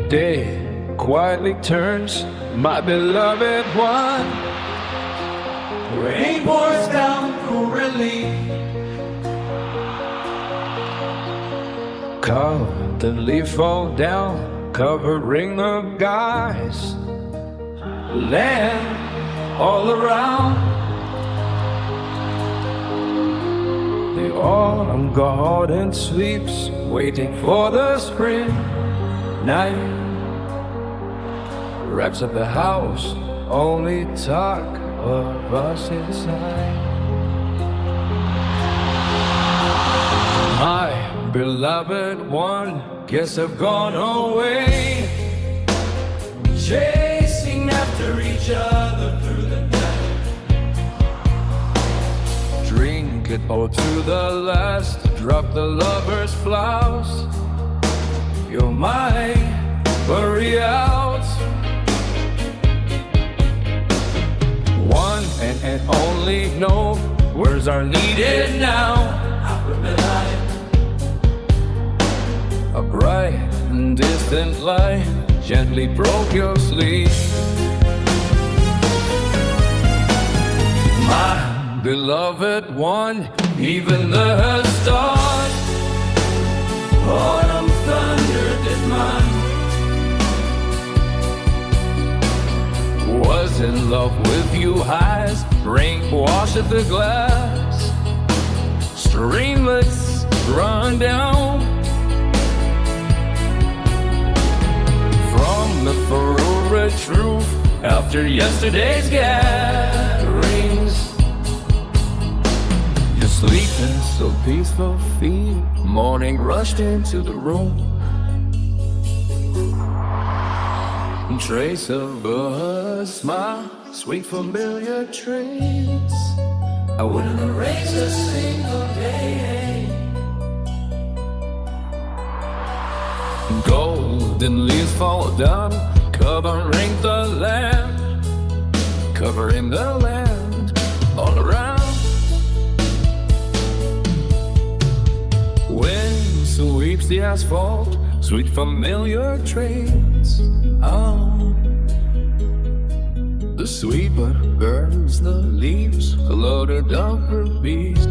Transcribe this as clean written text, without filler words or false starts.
day quietly turns, my beloved one. Rain pours down for relief. Cloud and leaves fall down, covering the skies. Land all around. The autumn garden sleeps, waiting for the spring night. Wraps up the house, only talk of us inside. My beloved one, guess I've gone away, chasing after each other through the night. Drink it all to the last, drop the lover's flowers. You're my worry out. One and only no words are needed now. A bright and distant light gently broke your sleep. My beloved one, even the stars, autumn thunder did mine. Was in love with you eyes, rain washed the glass, streamlets run down from the furrowed truth after yesterday's gatherings. You're sleeping so peaceful, feet morning rushed into the room. Trace of a smile, sweet familiar traits. I wouldn't erase a single day. Golden leaves fall down, covering the land, covering the land all around. Wind sweeps the asphalt, sweet familiar traits. Oh, the sweeper burns the leaves, loaded up her beast.